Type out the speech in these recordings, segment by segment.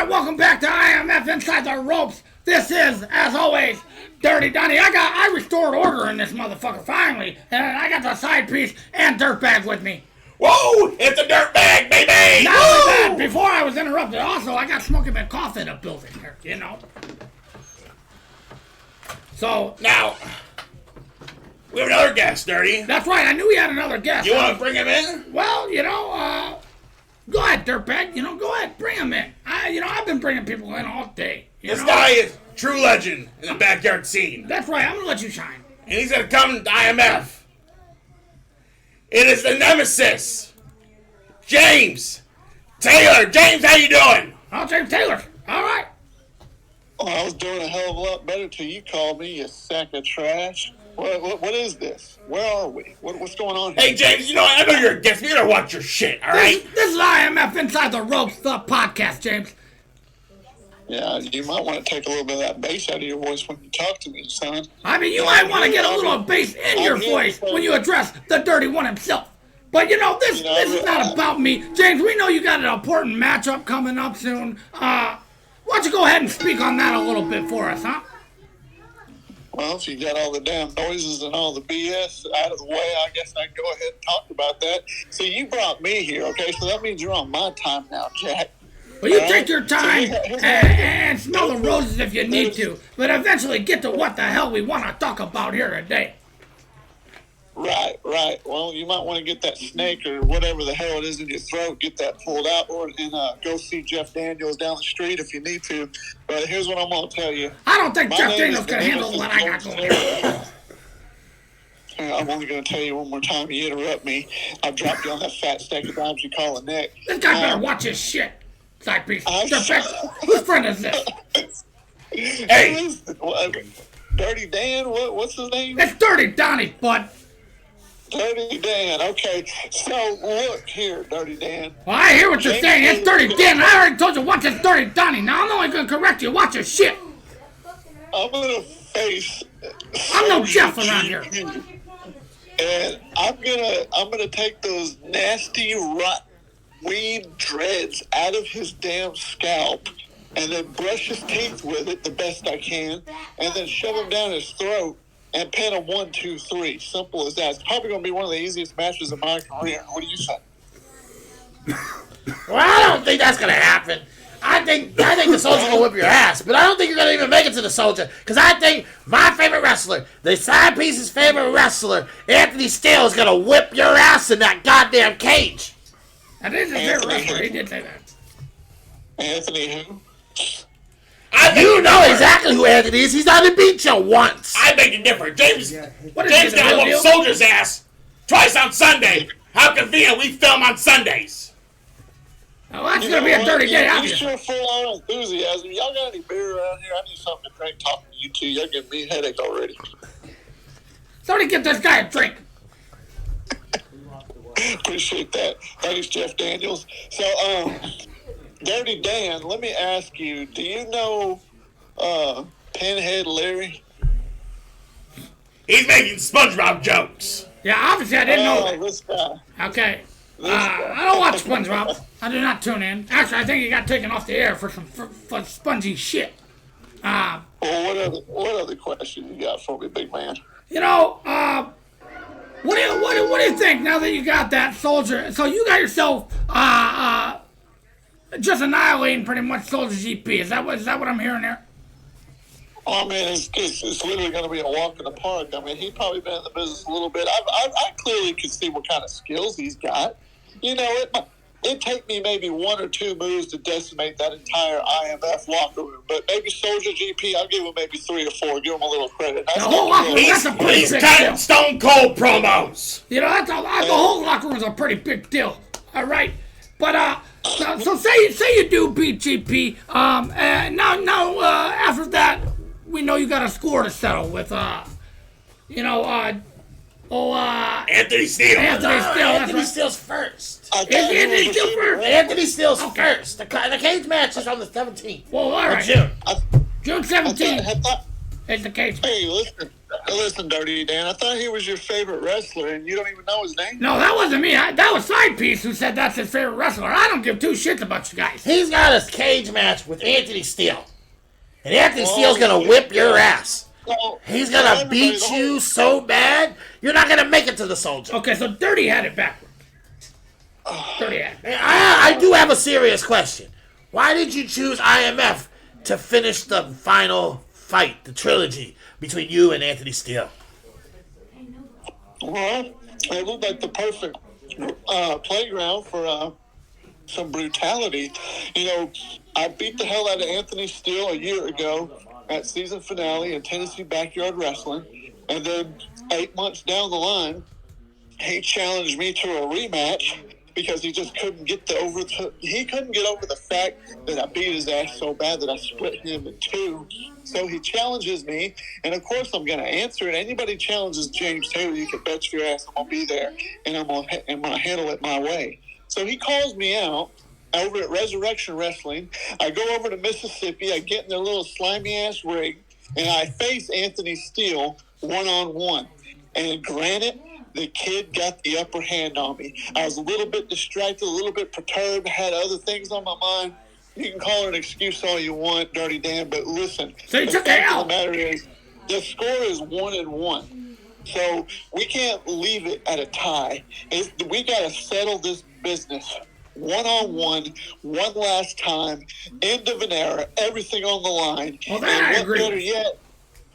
right, welcome back to IMF Inside the Ropes. This is, as always, Dirty Donnie. I restored order in this motherfucker finally, and I got the side piece and dirtbag with me. Whoa! It's a dirtbag, baby! Not only that, before I was interrupted, also I got Smoking McCoffee in the building here, you know. So now we have another guest, Dirty. That's right. I knew we had another guest. You want to bring him in? Well, go ahead, dirtbag. Go ahead, bring him in. I've been bringing people in all day. This guy is true legend in the backyard scene. That's right. I'm gonna let you shine. And he's gonna come to IMF. It is the nemesis, James Taylor. James, how you doing? Oh, James Taylor. All right. Oh, I was doing a hell of a lot better till you called me, you sack of trash. What is this? Where are we? What's going on here? Hey, James, I know you're a guest. You gotta watch your shit, all right? This is IMF Inside the Ropes, the podcast, James. Yeah, you might want to take a little bit of that bass out of your voice when you talk to me, son. I mean, you might want to get a little bass in your voice when you address the Dirty One himself. But, this is not about me. James, we know you got an important matchup coming up soon. Why don't you go ahead and speak on that a little bit for us, huh? Well, if you got all the damn noises and all the BS out of the way, I guess I can go ahead and talk about that. See, you brought me here, okay? So that means you're on my time now, Jack. Well, you take your time and smell the roses if you need to, but eventually get to what the hell we want to talk about here today. Right. Well, you might want to get that snake or whatever the hell it is in your throat, get that pulled out, and go see Jeff Daniels down the street if you need to. But here's what I'm going to tell you. I don't think Jeff Daniels can handle what I got going on. I'm only going to tell you one more time. You interrupt me, I'll drop you on that fat stack of dimes you call a neck. This guy better watch his shit. Side piece. Whose friend is this? Hey. Dirty Dan? What's his name? It's Dirty Donnie, bud. Dirty Dan. Okay. So, look here, Dirty Dan. Well, I hear what you're saying. It's Dirty Dan. I already told you watch this Dirty Donnie. Now I'm only going to correct you. Watch your shit. I'm going to face... I'm no Jeff around here. And I'm gonna take those nasty, rotten weed dreads out of his damn scalp and then brush his teeth with it the best I can and then shove him down his throat and pin him 1, 2, 3. Simple as that. It's probably going to be one of the easiest matches of my career. What do you say? Well, I don't think that's going to happen. I think the Soldier's going to whip your ass, but I don't think you're going to even make it to the Soldier, because I think my favorite wrestler, the side piece's favorite wrestler, Anthony Steele, is going to whip your ass in that goddamn cage. That is his favorite wrestler. He did say that. Anthony who? You know exactly who Anthony is. He's not beat you once. I beg to differ. James What is got it, to whoop Soldier's ass twice on Sunday. How convenient we film on Sundays. Oh, that's going to be a dirty day, You obviously. sure full on enthusiasm. Y'all got any beer around here? I need something to drink talking to you two. Y'all giving me a headache already. Somebody get this guy a drink. Appreciate that. Thanks, Jeff Daniels. So, Dirty Dan, let me ask you, do you know Pinhead Larry? He's making SpongeBob jokes. Yeah, obviously I didn't know that. This guy. Okay. I don't watch SpongeBob. I do not tune in. Actually, I think he got taken off the air for some for spongy shit. Well, what other question you got for me, big man? What do you think now that you got that Soldier? So you got yourself just annihilating pretty much Soldier GP. Is that what I'm hearing there? Oh, man, it's literally going to be a walk in the park. I mean, he's probably been in the business a little bit. I clearly can see what kind of skills he's got. It'd take me maybe 1 or 2 moves to decimate that entire IMF locker room. But maybe Soldier GP, I'll give him maybe 3 or 4. Give him a little credit. The whole locker room, that's a pretty He's big cutting deal. Stone Cold promos. The whole locker room is a pretty big deal. All right, but so say you do beat GP. And now after that, we know you got a score to settle with. Anthony Steele. Anthony Steele's first. Anthony Steele first. Anthony Steele's first. The cage match is on the 17th. Well, all right. June. June 17th is the cage. Hey, listen, Listen, Dirty Dan, I thought he was your favorite wrestler, and you don't even know his name? No, that wasn't me. That was Side Piece who said that's his favorite wrestler. I don't give two shits about you guys. He's got a cage match with Anthony Steele. And Anthony Steele's going to whip your ass. He's going to beat you so bad, you're not going to make it to the Soldier. Okay, so Dirty had it backwards. Dirty had it. I do have a serious question. Why did you choose IMF to finish the final fight, the trilogy, between you and Anthony Steele? Well, it looked like the perfect playground for some brutality. You know, I beat the hell out of Anthony Steele a year ago at season finale in Tennessee Backyard Wrestling, and then 8 months down the line, he challenged me to a rematch because he just couldn't get over the fact that I beat his ass so bad that I split him in two. So he challenges me, and of course I'm going to answer it. Anybody challenges James Taylor, you can bet your ass I'm going to be there, and I'm going to handle it my way. So he calls me out over at Resurrection Wrestling. I go over to Mississippi. I get in their little slimy-ass rig, and I face Anthony Steele one-on-one. And granted, the kid got the upper hand on me. I was a little bit distracted, a little bit perturbed, had other things on my mind. You can call it an excuse all you want, Dirty Dan, but listen. So you took it out. The matter is, the score is 1-1. So we can't leave it at a tie. We got to settle this business one-on-one, one last time, end of an era, everything on the line. Well, that I agree.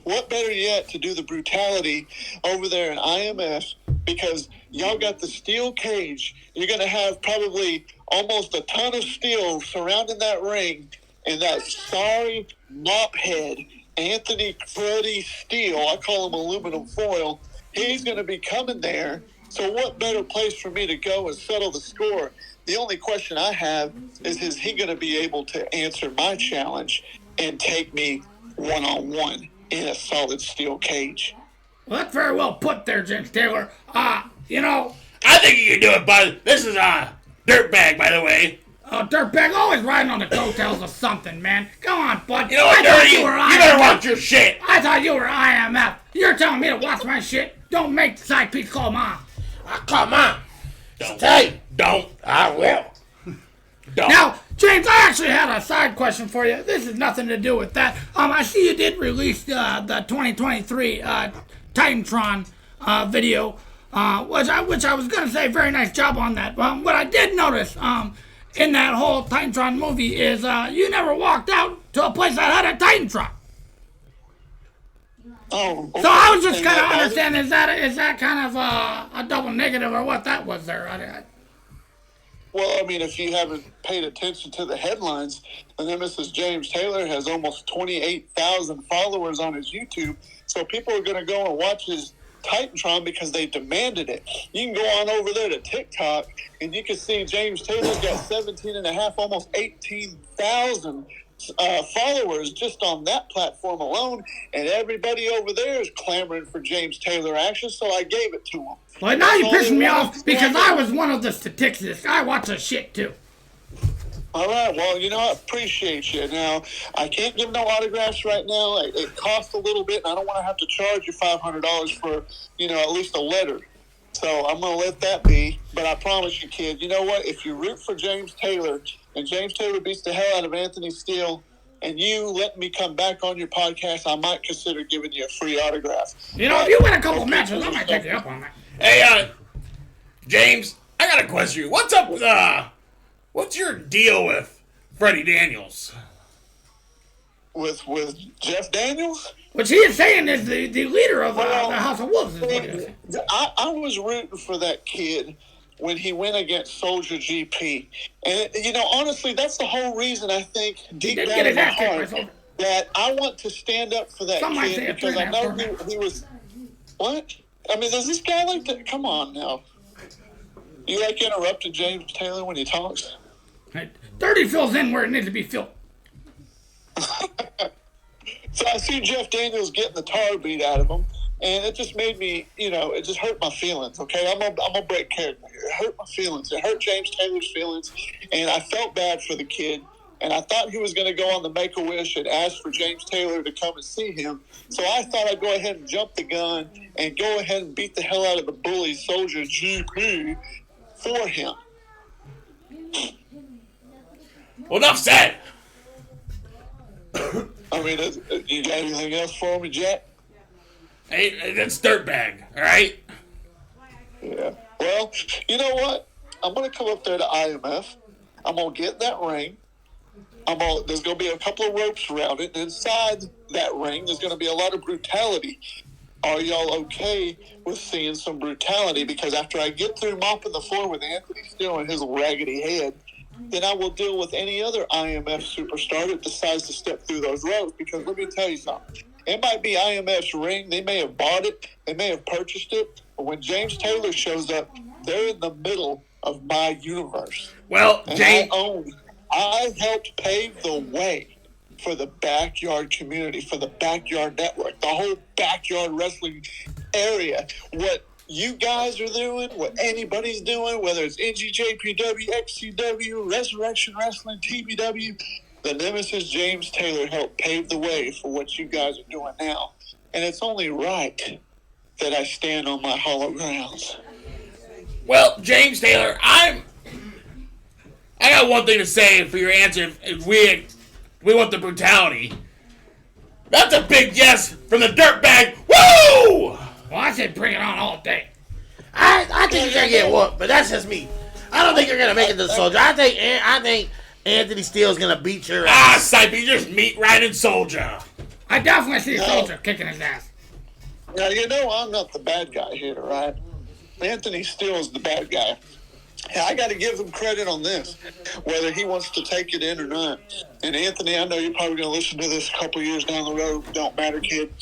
What better yet to do the brutality over there in IMF, because y'all got the steel cage. You're going to have probably almost a ton of steel surrounding that ring, and that sorry mop head, Anthony Freddie Steele, I call him aluminum foil, he's going to be coming there. So what better place for me to go and settle the score? The only question I have is he going to be able to answer my challenge and take me one-on-one in a solid steel cage? Well, that's very well put there, James Taylor. You know... I think you can do it, bud. This is a dirtbag, by the way. Oh, dirtbag, always riding on the coattails of something, man. Go on, bud. You know what, Dirty? You better watch your shit. I thought you were IMF. You're telling me to watch my shit? Don't make Side Piece call Mom. I call Mom. Don't. I will. Don't. Now, James, I actually had a side question for you. This has nothing to do with that. I see you did release the 2023 Titantron video, which I was going to say, very nice job on that. What I did notice in that whole Titantron movie is you never walked out to a place that had a Titantron. Oh, So I was just kind of understanding, is that kind of a double negative or what that was there? Well, I mean, if you haven't paid attention to the headlines, the Nemesis James Taylor has almost 28,000 followers on his YouTube. So people are going to go and watch his Titantron because they demanded it. You can go on over there to TikTok and you can see James Taylor's got 17 and a half, almost 18,000 followers just on that platform alone, and everybody over there is clamoring for James Taylor action, so I gave it to him. Well, now you're pissing me off because I was one of the statistics. I watch the shit too. All right, well, you know, I appreciate you. Now, I can't give no autographs right now. It costs a little bit, and I don't want to have to charge you $500 for, at least a letter. So I'm going to let that be. But I promise you, kid, you know what? If you root for James Taylor, and James Taylor beats the hell out of Anthony Steele, and you let me come back on your podcast, I might consider giving you a free autograph. If you win a couple matches, I might take you up on that. Hey, James, I got a question. What's up with, what's your deal with Freddie Daniels? With Jeff Daniels? Which he is saying is the leader of the House of Wolves. Is what he is saying. I was rooting for that kid when he went against Soldier GP. And, honestly, that's the whole reason I think deep down in my heart that I want to stand up for that kid because I know he was... What? I mean, does this guy like that? Come on now. You interrupted James Taylor when he talks? Dirty fills in where it needs to be filled. So I see Jeff Daniels getting the tar beat out of him, and it just made me, it just hurt my feelings, okay? I'm gonna break character here. It hurt my feelings. It hurt James Taylor's feelings, and I felt bad for the kid And I thought he was going to go on the Make-A-Wish and ask for James Taylor to come and see him. So I thought I'd go ahead and jump the gun and go ahead and beat the hell out of the bully Soldier GP for him. Well, enough said. I mean, you got anything else for me, Jack? Hey, that's dirtbag, all right? Yeah. Well, you know what? I'm going to come up there to IMF. I'm going to get that ring. There's going to be a couple of ropes around it. And inside that ring, there's going to be a lot of brutality. Are y'all okay with seeing some brutality? Because after I get through mopping the floor with Anthony Steele and his raggedy head, then I will deal with any other IMF superstar that decides to step through those ropes. Because let me tell you something. It might be IMF's ring. They may have bought it. They may have purchased it. But when James Taylor shows up, they're in the middle of my universe. Well, And James... I helped pave the way for the backyard community, for the backyard network, the whole backyard wrestling area. What you guys are doing, what anybody's doing, whether it's NGJPW, XCW, Resurrection Wrestling, TBW, the Nemesis James Taylor helped pave the way for what you guys are doing now. And it's only right that I stand on my hollow grounds. Well, James Taylor, I got one thing to say for your answer. If we want the brutality. That's a big yes from the dirtbag. Woo! Well, I say bring it on all day. I think you're gonna get whooped, but that's just me. I don't think you're gonna make it to the Soldier. I think Anthony Steele's gonna beat your ass. Sipe, you just meat riding soldier. I definitely see a Soldier kicking his ass. Now, you know I'm not the bad guy here, right? Anthony Steele's the bad guy. I got to give him credit on this, whether he wants to take it in or not. And Anthony, I know you're probably going to listen to this a couple years down the road. Don't matter, kid.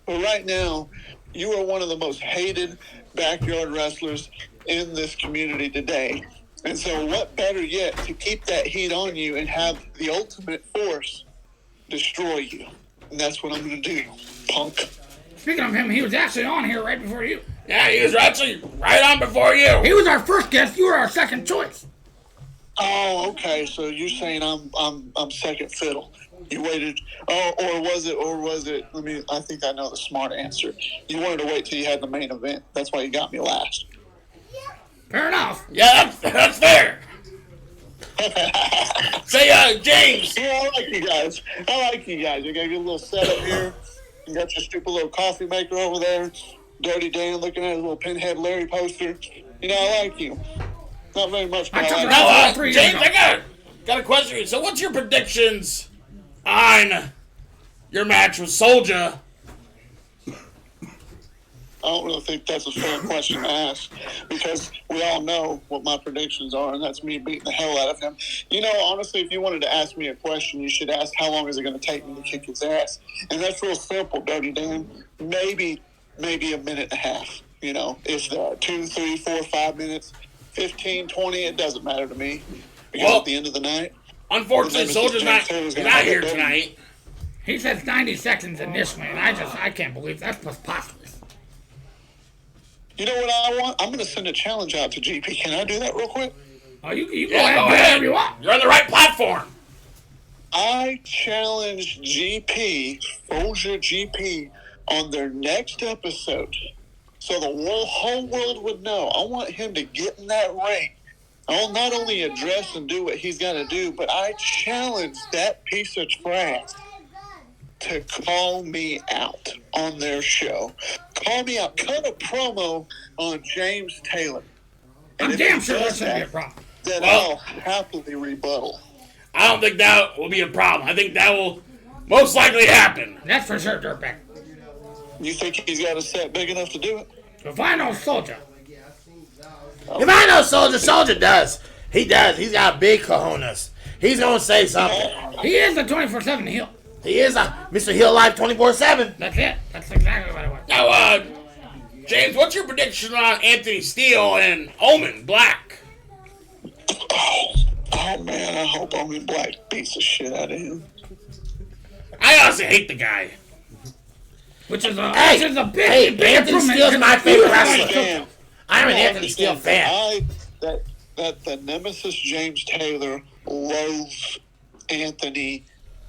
But right now, you are one of the most hated backyard wrestlers in this community today. And so what better yet to keep that heat on you and have the ultimate force destroy you. And that's what I'm going to do, punk. Speaking of him, he was actually on here right before you. Yeah, he was actually right on before you. He was our first guest. You were our second choice. Oh, okay. So you're saying I'm second fiddle. You waited. Oh, or was it? I think I know the smart answer. You wanted to wait till you had the main event. That's why you got me last. Fair enough. Yeah, that's fair. Say, James. Yeah, I like you guys. You got a good little setup here. You got your stupid little coffee maker over there. Dirty Dan looking at his little Pinhead Larry poster. You know, I like you. Not very much, but I like you. James, I got a question for you. So what's your predictions on your match with Soulja? I don't really think that's a fair question to ask because we all know what my predictions are, and that's me beating the hell out of him. You know, honestly, if you wanted to ask me a question, you should ask how long is it going to take me to kick his ass? And that's real simple, Dirty Dan. Maybe a minute and a half. You know, if 2, 3, 4, 5 minutes, 15, 20, it doesn't matter to me. Because at the end of the night, unfortunately, Soulja's not here tonight. He says 90 seconds initially, and I can't believe that's preposterous. You know what I want? I'm going to send a challenge out to GP. Can I do that real quick? Oh, you go ahead. Whatever you want. You're on the right platform. I challenge GP, Soulja GP, on their next episode, so the whole world would know. I want him to get in that ring. I'll not only address and do what he's got to do, but I challenge that piece of trash to call me out on their show. Call me out. Cut a promo on James Taylor. And I'm damn sure that's going to be a problem. Then I'll happily rebuttal. I don't think that will be a problem. I think that will most likely happen. That's for sure, Dirtbag. You think he's got a set big enough to do it? If I know Soulja. If I know Soulja, Soulja does. He does. He's got big cojones. He's going to say something. He is the 24/7 heel. He is a Mr. Heel Life 24/7. That's it. That's exactly what it was. Now, James, what's your prediction on Anthony Steele and Omen Black? Oh man, I hope Omen Black beats the shit out of him. I honestly hate the guy. Which is a big Anthony Steele's my favorite wrestler. I'm an Anthony Steele fan. That the Nemesis James Taylor loathes Anthony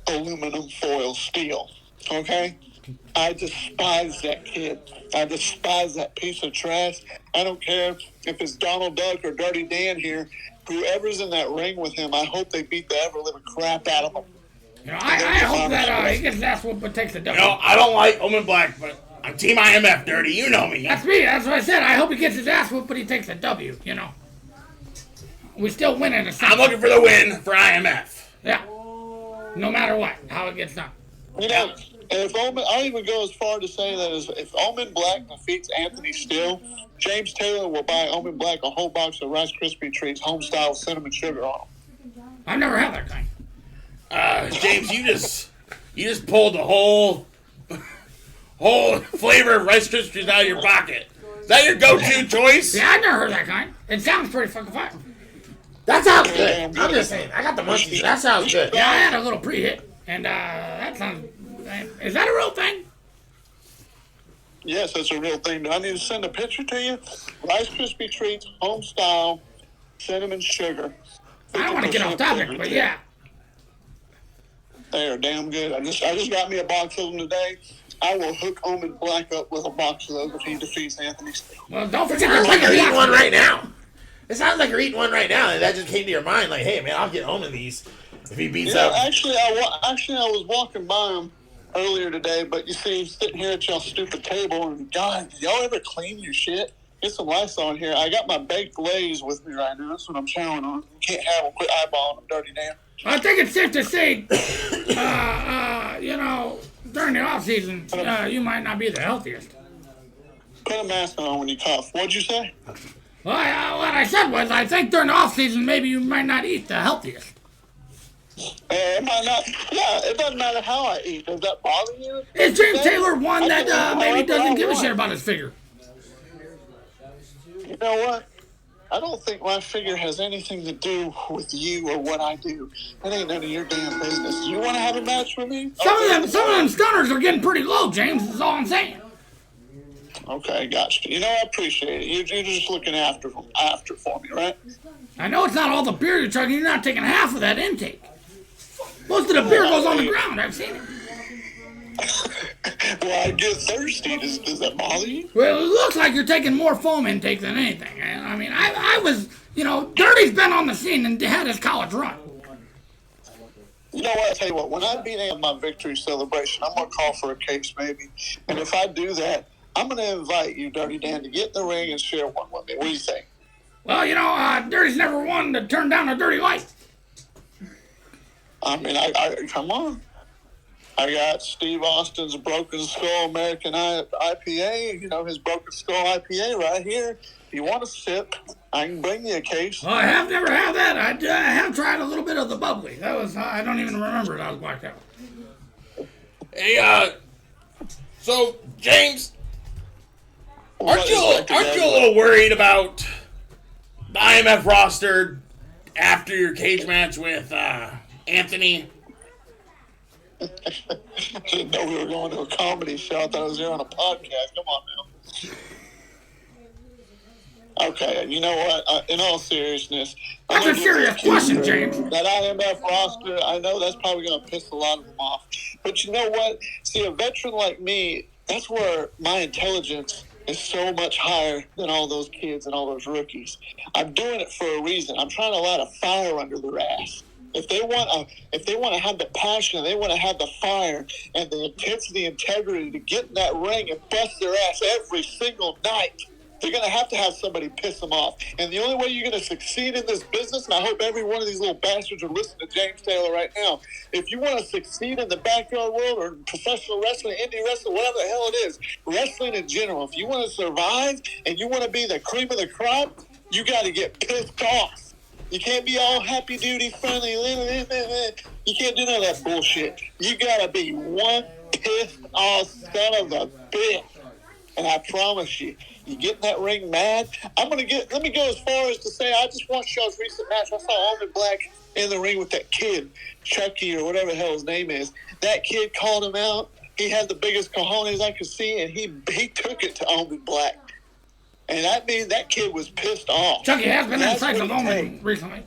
aluminum foil steel. Okay? I despise that kid. I despise that piece of trash. I don't care if it's Donald Duck or Dirty Dan here. Whoever's in that ring with him, I hope they beat the ever-living crap out of him. You know, I hope that he gets his ass whooped but takes the W. You know, I don't like Omen Black, but I'm Team IMF, Dirty. You know me. That's me. That's what I said. I hope he gets his ass whooped but he takes the W, you know. We still win in a sense. I'm looking for the win for IMF. Yeah. No matter what, how it gets done. You know, and if Omen, I'll even go as far to say that if Omen Black defeats Anthony Steele, James Taylor will buy Omen Black a whole box of Rice Krispie Treats, home style cinnamon sugar on them. I've never had that kind. James, you just pulled the whole flavor of Rice Krispies Treats out of your pocket. Is that your go-to choice? Yeah, I've never heard that kind. It sounds pretty fucking fire. That sounds good. I'm just saying. I got the munchies. That sounds good. Yeah, I had a little pre-hit, and that sounds... Is that a real thing? Yes, that's a real thing. Do I need to send a picture to you? Rice Krispie Treats, home style, cinnamon sugar. I don't want to get off topic, but yeah. They are damn good. I just got me a box of them today. I will hook Omen Black up with a box of those if he defeats Anthony Steele. Well, don't forget It sounds like you're eating to one right now. It sounds like you're eating one right now, and that just came to your mind. Like, hey, man, I'll get Omen these if he beats Yeah, out. actually, I was walking by him earlier today, but you see, sitting here at y'all's stupid table, and God, y'all ever clean your shit? Get some Lysol in here. I got my baked Lays with me right now. That's what I'm chowing on. You can't have them. Quit eyeballing them, Dirty Dan. I think it's safe to say, you know, during the off season, you might not be the healthiest. Put a mask on when you cough. What'd you say? Well, what I said was, I think during the off season, maybe you might not eat the healthiest. It might not. Yeah, it doesn't matter how I eat. Does that bother you? Is James Taylor one that maybe doesn't give a shit about his figure? You know what? I don't think my figure has anything to do with you or what I do. It ain't none of your damn business. You want to have a match with me? Some of them stunners are getting pretty low, James. Is all I'm saying. Okay, gotcha. You know, I appreciate it. You're just looking after for me, right? I know it's not all the beer you're chugging. You're not taking half of that intake. Most of the beer goes on the ground. I've seen it. Well, I get thirsty. Does that bother you? Well, it looks like you're taking more foam intake than anything. I mean, I was, you know, Dirty's been on the scene and had his college run. You know what? I'll tell you what. When I beat him my victory celebration, I'm going to call for a case, maybe. And if I do that, I'm going to invite you, Dirty Dan, to get in the ring and share one with me. What do you think? Well, you know, Dirty's never one to turn down a dirty light. I mean, I come on. I got Steve Austin's Broken Skull American IPA, you know, his Broken Skull IPA right here. If you want a sip, I can bring you a case. Well, I have never had that. I have tried a little bit of the bubbly. That was, I don't even remember it. I was blacked out. Hey, so, James, aren't you a little worried about the IMF roster after your cage match with Anthony? I didn't know we were going to a comedy show. I thought I was here on a podcast. Come on now. Okay, you know what? In all seriousness, That's a serious question, James. That IMF roster, I know that's probably going to piss a lot of them off. But you know what? See, a veteran like me, that's where my intelligence is so much higher than all those kids and all those rookies. I'm doing it for a reason. I'm trying to light a fire under their ass. If they want to have the passion, they want to have the fire and the intensity, integrity to get in that ring and bust their ass every single night, they're going to have somebody piss them off. And the only way you're going to succeed in this business, and I hope every one of these little bastards are listening to James Taylor right now, if you want to succeed in the backyard world or professional wrestling, indie wrestling, whatever the hell it is, wrestling in general, if you want to survive and you want to be the cream of the crop, you got to get pissed off. You can't be all happy-duty, friendly. You can't do none of that bullshit. You got to be one pissed-off son of a bitch. And I promise you, you get in that ring mad. Let me go as far as to say, I just watched y'all's recent match. I saw Omen Black in the ring with that kid, Chucky or whatever the hell his name is. That kid called him out. He had the biggest cojones I could see, and he took it to Omen Black. And that means that kid was pissed off. Chucky has been inside the moment recently.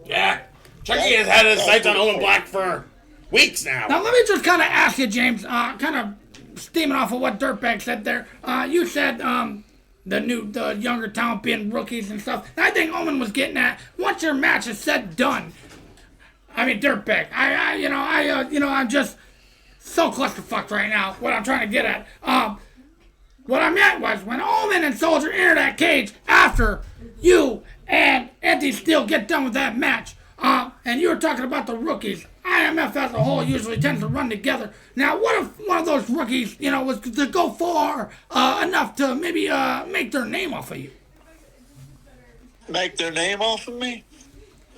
Yeah, Chucky has had his sights on Owen Black for weeks now. Now, let me just kind of ask you, James, kind of steaming off of what Dirtbag said there. You said the younger talent being rookies and stuff. And I think Owen was getting at, once your match is said, done. I mean, Dirtbag, I'm just so clusterfucked right now, what I'm trying to get at. What I meant was, when Omen and Soldier enter that cage after you and Anti-Steel get done with that match, and you were talking about the rookies, IMF as a whole usually tends to run together. Now, what if one of those rookies, was to go far enough to maybe make their name off of you? Make their name off of me?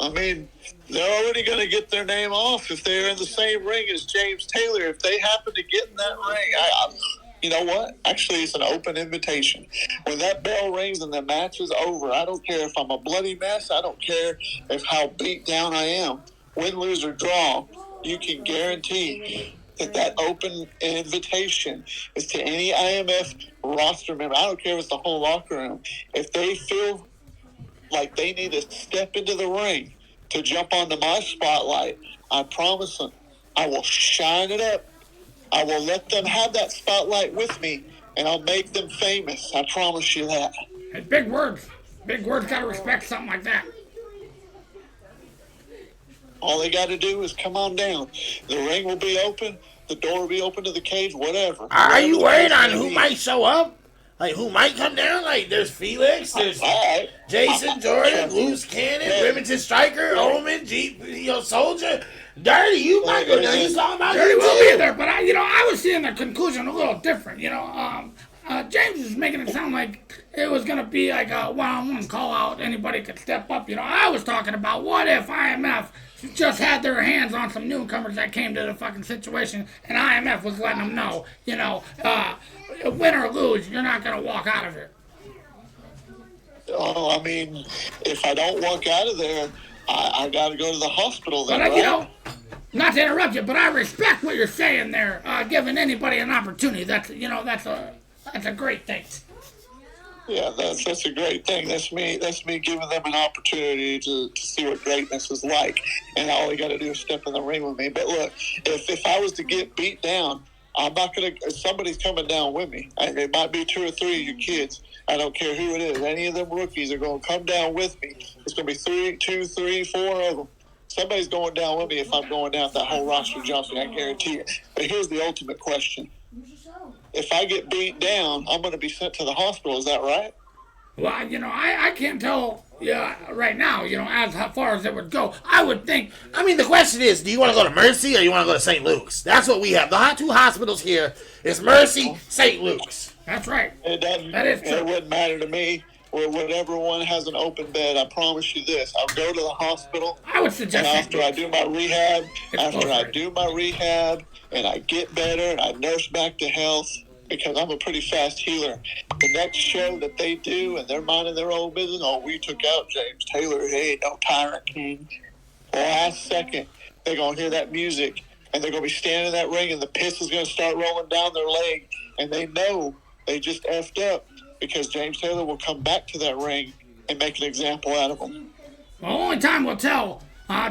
I mean, they're already going to get their name off if they're in the same ring as James Taylor. If they happen to get in that ring, you know what? Actually, it's an open invitation. When that bell rings and the match is over, I don't care if I'm a bloody mess. I don't care if how beat down I am. Win, lose, or draw, you can guarantee that open invitation is to any IMF roster member. I don't care if it's the whole locker room. If they feel like they need to step into the ring to jump onto my spotlight, I promise them I will shine it up. I will let them have that spotlight with me, and I'll make them famous. I promise you that. Hey, big words. Big words, gotta respect something like that. All they got to do is come on down. The ring will be open. The door will be open to the cage, whatever. Are you worried on who might show up? Like, who might come down? Like, there's Felix, there's Jason Jordan, Loose Cannon, Remington Striker, Omen, Soldier. Dirty, you might go down. You talking about Dirty will be there, but I was seeing the conclusion a little different. James is making it sound like it was gonna be like a one-on-one call out. Anybody could step up. I was talking about what if IMF just had their hands on some newcomers that came to the fucking situation, and IMF was letting them know, win or lose, you're not gonna walk out of it. Oh, I mean, if I don't walk out of there, I got to go to the hospital then, But, right? not to interrupt you, but I respect what you're saying there, giving anybody an opportunity. That's a great thing. Yeah, that's a great thing. That's me giving them an opportunity to see what greatness is like. And all they got to do is step in the ring with me. But look, if I was to get beat down, I'm not going to – somebody's coming down with me. It might be 2 or 3 of your kids. I don't care who it is. Any of them rookies are going to come down with me. It's going to be 2, 3, 4 of them. Somebody's going down with me if I'm going down that whole roster jumping, I guarantee you. But here's the ultimate question. If I get beat down, I'm going to be sent to the hospital. Is that right? Well, I can't tell right now, as far as it would go. I would think. I mean, the question is, do you want to go to Mercy or you want to go to St. Luke's? That's what we have. The 2 hospitals here is Mercy, St. Luke's. That's right. That is true. It wouldn't matter to me. Or whatever one has an open bed, I promise you this. I'll go to the hospital. I would suggest and after I do my rehab, and I get better and I nurse back to health, because I'm a pretty fast healer. The next show that they do and they're minding their own business, we took out James Taylor. Hey, no Tyrant King. Last second, they're going to hear that music and they're going to be standing in that ring and the piss is going to start rolling down their leg. And they know they just effed up because James Taylor will come back to that ring and make an example out of them. Well, only time will tell,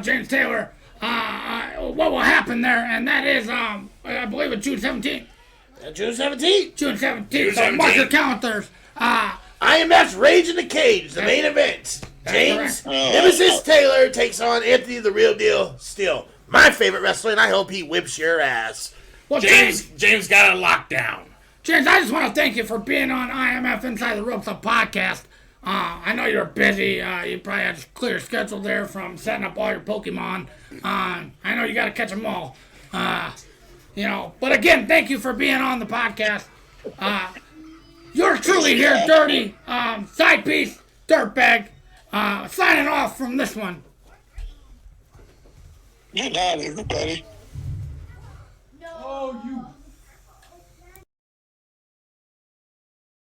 James Taylor, what will happen there. And that is, I believe it's June 17th. June 17th? June 17th. So mark your calendars. IMF's Rage in the Cage, the main event. James Nemesis Taylor takes on Anthony the Real Deal Steel. My favorite wrestler, and I hope he whips your ass. Well, James got it locked down. James, I just want to thank you for being on IMF Inside the Ropes, a podcast. I know you're busy. You probably had a clear schedule there from setting up all your Pokemon. I know you got to catch them all. But again, thank you for being on the podcast. You're truly here, Dirty. Side piece, Dirtbag. Signing off from this one. Good night, everybody.